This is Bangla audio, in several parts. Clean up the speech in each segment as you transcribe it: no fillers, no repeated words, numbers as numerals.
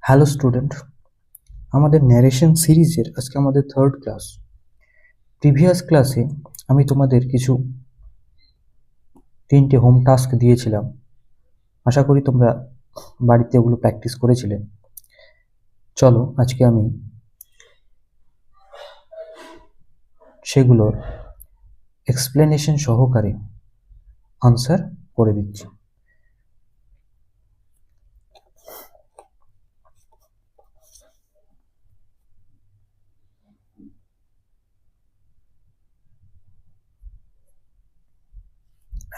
হ্যালো স্টুডেন্ট, আমাদের ন্যারেশন সিরিজের আজকে আমাদের থার্ড ক্লাস। প্রিভিয়াস ক্লাসে আমি তোমাদের কিছু 3টে হোম টাস্ক দিয়েছিলাম। আশা করি তোমরা বাড়িতে ওগুলো প্র্যাকটিস করেছিলে। চলো আজকে আমি সেগুলোর এক্সপ্লেনেশন সহকারে আনসার করে দিচ্ছি।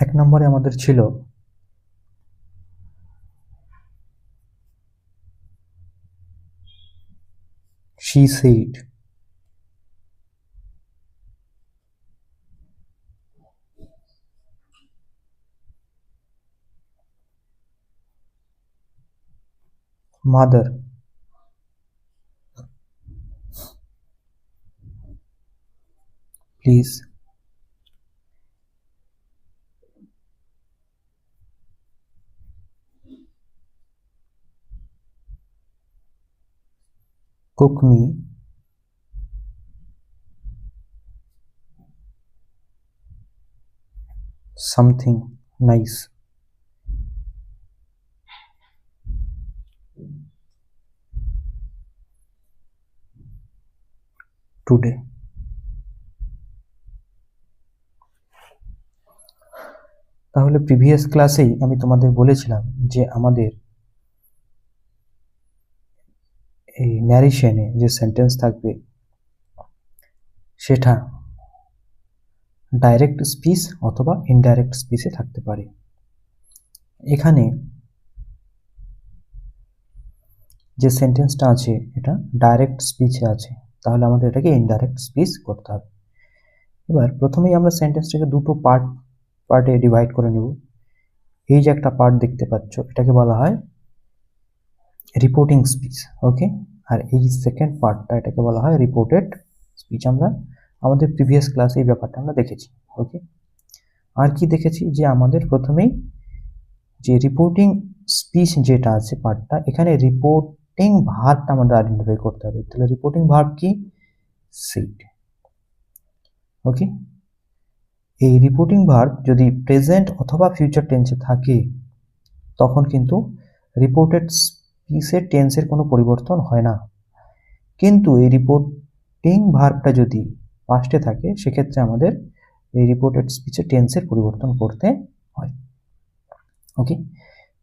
এক নম্বরে আমাদের ছিল she said, mother please cook me something nice today. তাহলে প্রিভিয়াস ক্লাসেই আমি তোমাদের বলেছিলাম যে আমাদের এই ন্যারেশনে যে সেন্টেন্স থাকবে সেটা ডাইরেক্ট স্পিচ অথবা ইনডাইরেক্ট স্পিচে থাকতে পারে। এখানে যে সেন্টেন্সটা আছে এটা ডাইরেক্ট স্পিচে আছে, তাহলে আমাদের এটাকে ইনডাইরেক্ট স্পিচ করতে হবে। এবার প্রথমেই আমরা সেন্টেন্সটাকে দুটো পার্টে ডিভাইড করে নেব। এই যে একটা পার্ট দেখতে পাচ্ছ এটাকে বলা হয় রিপোর্টিং স্পিচ, ওকে। আর এই সেকেন্ড পার্টটা এটাকে বলা হয় রিপোর্টেড স্পিচ। আমরা আমাদের প্রিভিয়াস ক্লাসে এই ব্যাপারটা আমরা দেখেছি, ওকে। আর কি দেখেছি যে আমাদের প্রথমেই যে রিপোর্টিং স্পিচ যেটা আছে পার্টটা, এখানে রিপোর্টিং ভার্বটা আমাদের আইডেন্টিফাই করতে হবে। তাহলে রিপোর্টিং ভার্ব কি? সেড, ওকে। এই রিপোর্টিং ভার্ব যদি প্রেজেন্ট অথবা ফিউচার টেন্সে থাকে তখন কিন্তু রিপোর্টেড স্পিচের টেন্সের কোনো পরিবর্তন হয় না। কিন্তু এই রিপোর্টিং ভার্বটা যদি পাস্টে থাকে সেক্ষেত্রে আমাদের এই রিপোর্টেড স্পিচের টেন্সের পরিবর্তন করতে হয়, ওকে।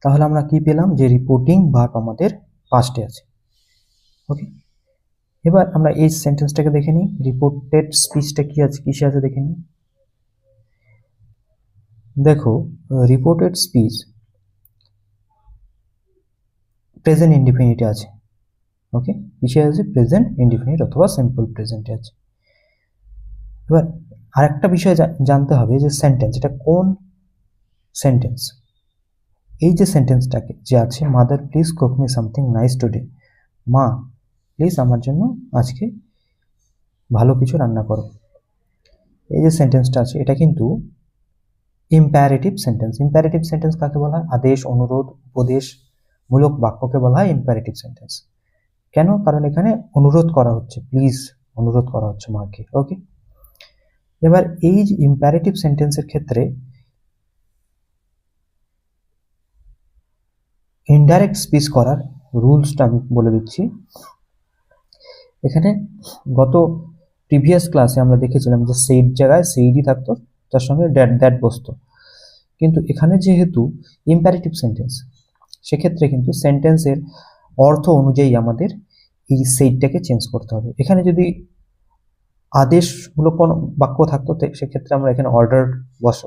তাহলে আমরা কি পেলাম যে রিপোর্টিং ভার্ব আমাদের পাস্টে আছে, ওকে। এবার আমরা এই সেন্টেন্সটাকে দেখে নিই, রিপোর্টেড স্পিচটা কি আছে, কিসে আছে দেখে নিই। দেখো, রিপোর্টেড স্পিচ প্রেজেন্ট ইনডিফিনিটে আছে, ওকে। কিসে আছে? প্রেজেন্ট ইনডিফিনিট অথবা সিম্পল প্রেজেন্টে আছে। এবার আরেকটা বিষয় জানতে হবে যে সেন্টেন্স, এটা কোন সেন্টেন্স। এই যে সেন্টেন্সটাকে যে আছে, mother please cook me something nice today, মা প্লিজ আমার জন্য আজকে ভালো কিছু রান্না করো। এই যে সেন্টেন্সটা আছে এটা কিন্তু ইম্প্যারেটিভ সেন্টেন্স। ইম্প্যারেটিভ সেন্টেন্স কাকে বলা হয়? আদেশ, অনুরোধ, উপদেশমূলক বাক্যকে বলা হয় ইম্প্যারেটিভ সেন্টেন্স। কেন? কারণ এখানে অনুরোধ করা হচ্ছে, প্লিজ অনুরোধ করা হচ্ছে মাকে, ওকে। এবার এই যে ইম্প্যারেটিভ সেন্টেন্সের ক্ষেত্রে ইনডাইরেক্ট স্পিচ করার রুলসটা আমি বলে দিচ্ছি। এখানে গত প্রিভিয়াস ক্লাসে আমরা দেখেছিলাম যে সেইড জায়গায় সেইডই থাকতো, তার সঙ্গে দ্যাট বসতো। কিন্তু এখানে যেহেতু ইম্প্যারেটিভ সেন্টেন্স, সেক্ষেত্রে কিন্তু সেন্টেন্সের অর্থ অনুযায়ী আমাদের এই সেইডটাকে চেঞ্জ করতে হবে। এখানে যদি আদেশমূলক কোনো বাক্য থাকতো সেক্ষেত্রে আমরা এখানে অর্ডার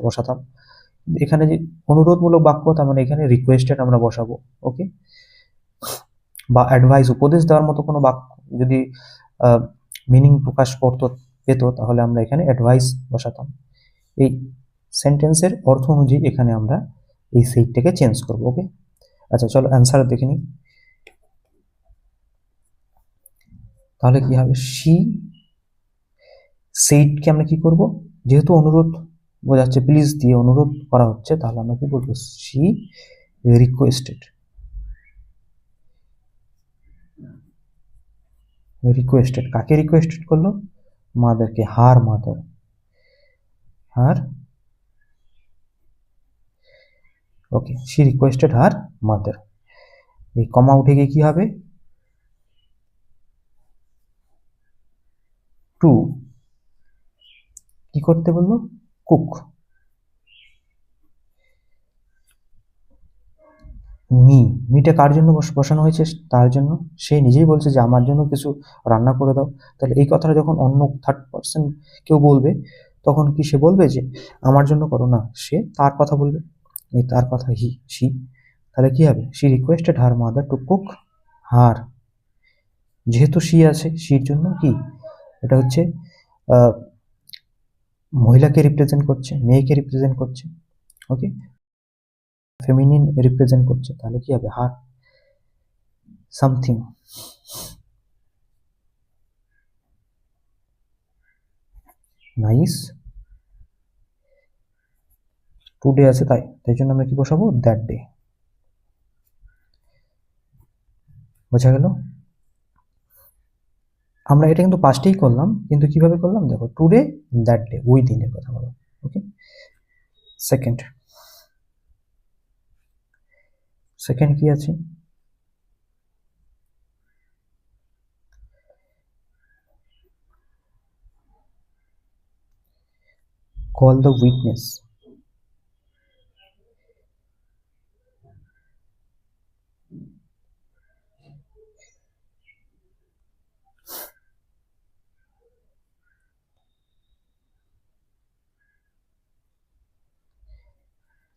বসাতাম। এখানে যে অনুরোধমূলক বাক্য, তার মানে এখানে রিকোয়েস্টেড আমরা বসাবো, ওকে। বা অ্যাডভাইস, উপদেশ দেওয়ার মতো কোনো বাক্য যদি মিনিং প্রকাশ পেত তাহলে আমরা এখানে অ্যাডভাইস বসাতাম। এই সেন্টেন্সের অর্থ অনুযায়ী এখানে আমরা এই সেইটটাকে চেঞ্জ করব, ওকে। আচ্ছা চলো অ্যান্সার দেখে নিই। তাহলে কি হবে? শি সেইটকে আমরা কি করব, যেহেতু অনুরোধ বোঝাচ্ছে, প্লিজ দিয়ে অনুরোধ করা হচ্ছে, তাহলে আমরা কি বলবো? She requested. রিকোয়েস্টেড, কাকে রিকোয়েস্টেড করলো? মাদারকে, her mother, her, okay, she requested her mother. এই কমা উঠে গিয়ে কি হবে? টু, কি করতে বললো? কুক। মিটা কার জন্য বসানো হয়েছে? তার জন্য। সে নিজেই বলছে যে আমার জন্য কিছু রান্না করে দাও। তাহলে এই কথাটা যখন অন্য থার্ড পার্সন কেউ বলবে, তখন কি সে বলবে যে আমার জন্য করো? না, সে তার কথা বলবে। এই তার কথা শি। তাহলে কি হবে? She requested her mother to cook her. যেহেতু শি আছে, শির জন্য কি এটা হচ্ছে মহিলাকে রিপ্রেজেন্ট করছে, মেয়েকে রিপ্রেজেন্ট করছে, ওকে, ফেমিনিন রিপ্রেজেন্ট করছে। তাহলে কি হবে? হার সামথিং। নাইস। টুডে আছে, তাই জন্য আমরা কি বসাবো? That day. বোঝা গেল? আমরা এটা কিন্তু পাস্টেই করলাম, কিন্তু কিভাবে করলাম দেখো, টুডে দ্যাট ডে, ওই দিনের কথা বলো। ওকে, সেকেন্ড কি আছে? Call the witness.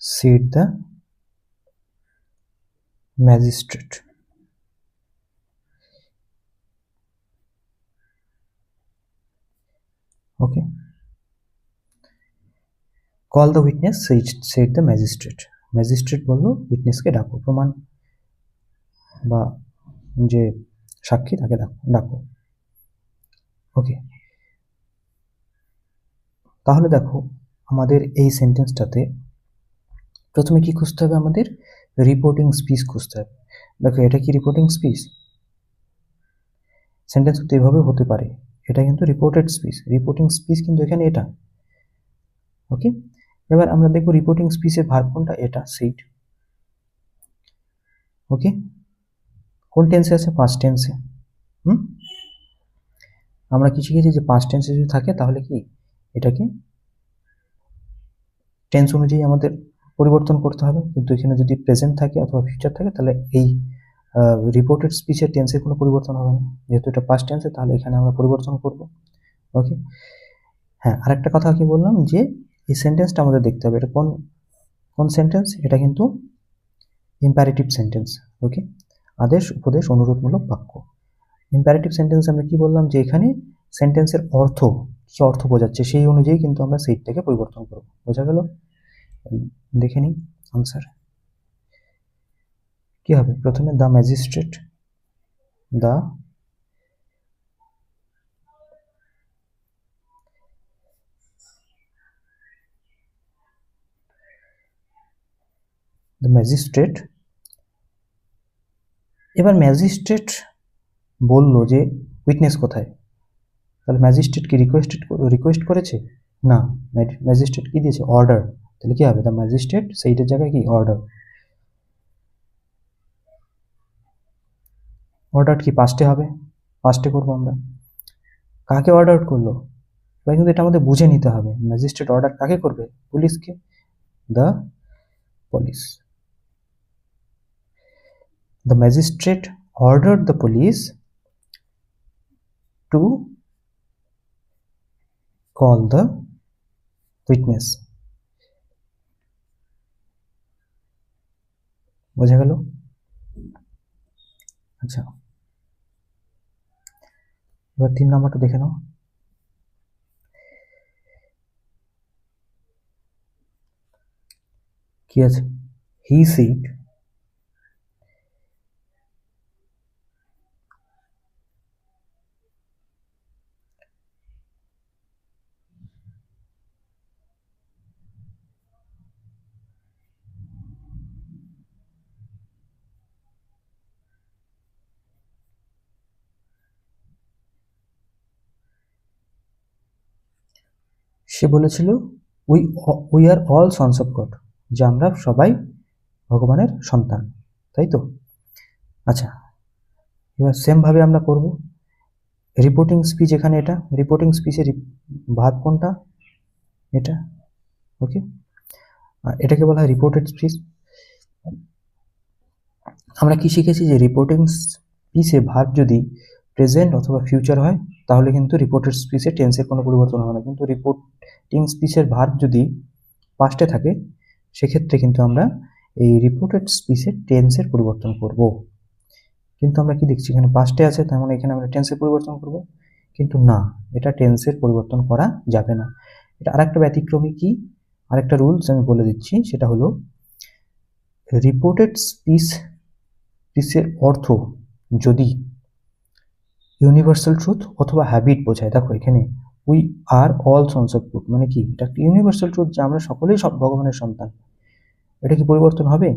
said the magistrate. Okay, call the witness, said the magistrate. Magistrate বললো উইটনেসকে ডাকো, প্রমাণ বা যে সাক্ষী তাকে ডাকো। ওকে, তাহলে দেখো আমাদের এই সেন্টেন্সটাতে প্রথমে কি খুঁজতে হবে? আমাদের রিপোর্টিং স্পিচ খুঁজতে হবে। দেখো এটা কি রিপোর্টিং স্পিচ? সেন্টেন্স তো এভাবে হতে পারে, এটা কিন্তু রিপোর্টেড স্পিচ। রিপোর্টিং স্পিচ কিন্তু এখানে এটা। ওকে, এবার আমরা দেখবো রিপোর্টিং স্পিচের ভার্ব কোনটা? এটা, সেইড। ওকে, কোন টেন্সে আছে? পাস্ট টেন্সে। আমরা কি শিখেছি যে পাস্ট টেন্সে যদি থাকে তাহলে কি এটাকে টেন্স অনুযায়ী আমাদের পরিবর্তন করতে হবে। কিন্তু এখানে যদি প্রেজেন্ট থাকে অথবা ফিউচার থাকে তাহলে এই রিপোর্টেড স্পিচের টেন্সের কোনো পরিবর্তন হবে না। যেহেতু এটা পাস্ট টেন্সে, তাহলে এখানে আমরা পরিবর্তন করব। ওকে, হ্যাঁ, আরেকটা কথা কি বললাম যে এই সেন্টেন্সটা আমাদের দেখতে হবে এটা কোন সেন্টেন্স। এটা কিন্তু ইম্পারেটিভ সেন্টেন্স। ওকে, আদেশ, উপদেশ, অনুরোধমূলক বাক্য। ইম্পারেটিভ সেন্টেন্স আমরা কি বললাম যে এখানে সেন্টেন্সের অর্থ কি অর্থ বোঝাচ্ছে সেই অনুযায়ী কিন্তু আমরা সেইটাকে পরিবর্তন করব। বোঝা গেল? দেখে নিই আনসার কি হবে। প্রথমে দ্য ম্যাজিস্ট্রেট, দ্য ম্যাজিস্ট্রেট। এবার ম্যাজিস্ট্রেট বলল যে উইটনেস কোথায়? তাহলে ম্যাজিস্ট্রেট কি রিকোয়েস্ট করেছে? না, ম্যাজিস্ট্রেট কি দিয়েছে? অর্ডার। তাহলে কি হবে? দ্য ম্যাজিস্ট্রেট সেইটার জায়গায় কি? অর্ডার। অর্ডার কি পাস্টে হবে? পাস্টে করবো আমরা। কাকে অর্ডার করলো? এবার কিন্তু এটা আমাদের বুঝে নিতে হবে। ম্যাজিস্ট্রেট অর্ডার কাকে করবে? পুলিশকে, the police. The magistrate ordered the police to call the witness. বোঝা গেল? আচ্ছা, এবার 3 নম্বরটা দেখে নাও কি আছে। He said সে বলেছিল we are all sons of god, যে আমরা সবাই ভগবানের সন্তান, তাই তো? আচ্ছা, এবার সেমভাবে আমরা করব রিপোর্টিং স্পিচ। এখানে এটা রিপোর্টিং স্পিচের ভার্ব কোনটা? এটা, ওকে। আর এটাকে বলা হয় রিপোর্টেড স্পিচ। আমরা কি শিখেছি যে রিপোর্টিং স্পিচে ভার্ব যদি প্রেজেন্ট অথবা ফিউচার হয় তাহলে কিন্তু রিপোর্টেড স্পিচে টেন্সের কোনো পরিবর্তন হবে না, কিন্তু রিপোর্টিং স্পিচের ভার্ব যদি পাস্টে থাকে সেক্ষেত্রে কিন্তু আমরা এই রিপোর্টেড স্পিচের টেন্সের পরিবর্তন করব। কিন্তু আমরা কি দেখছি এখানে পাস্টে আছে, তার মানে এখানে আমরা টেন্সের পরিবর্তন করব, কিন্তু না, এটা টেন্সের পরিবর্তন করা যাবে না। এটা আরেকটা ব্যতিক্রমী কি, আরেকটা রুলস আমি বলে দিচ্ছি, সেটা হলো রিপোর্টেড স্পিচের অর্থ যদি ইউনিভার্সাল ট্রুথ অথবা হ্যাবিট বোঝায়, দেখো এখানে we are all sons of god মানে কি, এটা একটা ইউনিভার্সাল ট্রুথ যে আমরা সকলেই সব ভগবানের সন্তান, এটা কি পরিবর্তন হবে?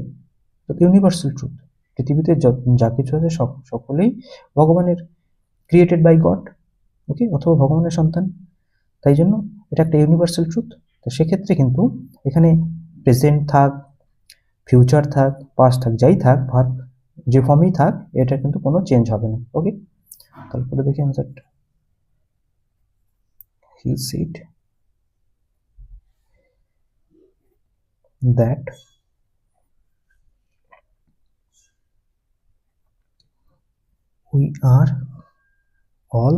তো ইউনিভার্সাল ট্রুথ, পৃথিবীতে যা কিছু আছে সকলেই ভগবানের, ক্রিয়েটেড বাই গড, ওকে, অথবা ভগবানের সন্তান, তাই জন্য এটা একটা ইউনিভার্সাল ট্রুথ। তো সেক্ষেত্রে কিন্তু এখানে প্রেজেন্ট থাক, ফিউচার থাক, পাস্ট থাক, যাই থাক, ভার্ব যে ফর্মেই থাক, এটা কিন্তু কোনো চেঞ্জ হবে না, ওকে। তারপরে দেখি অ্যান্সারটা, he said that we are all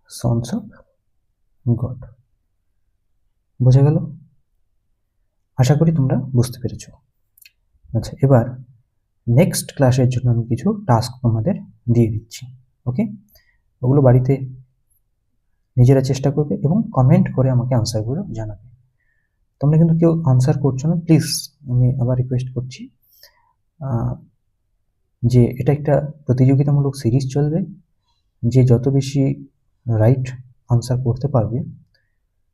sons of god. বোঝা গেল? আশা করি তোমরা বুঝতে পেরেছো। আচ্ছা, এবার নেক্সট ক্লাসের জন্য আমি কিছু টাস্ক তোমাদের দিয়ে দিচ্ছি, ওকে। ওগুলো বাড়িতে নিজেরা চেষ্টা করবে এবং কমেন্ট করে আমাকে আনসারগুলো জানাবে। তোমরা কিন্তু কেউ আনসার করছো না, প্লিজ আমি আবার রিকোয়েস্ট করছি যে এটা একটা প্রতিযোগিতামূলক সিরিজ চলবে, যে যত বেশি রাইট আনসার করতে পারবে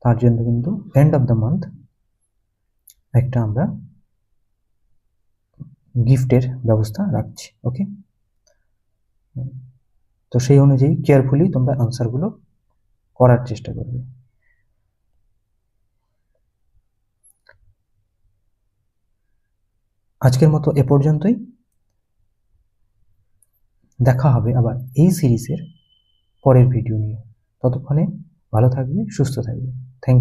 তার জন্য কিন্তু এন্ড অফ দ্য মান্থ একটা আমরা গিফটের ব্যবস্থা রাখছি, ওকে। তো সেই অনুযায়ী কেয়ারফুলি তোমরা আনসারগুলো করার চেষ্টা করবে। আজকের মতো এ পর্যন্তই, দেখা হবে আবার এই সিরিজের পরের ভিডিও নিয়ে। ততক্ষণে ভালো থাকবে, সুস্থ থাকবে। Thank you.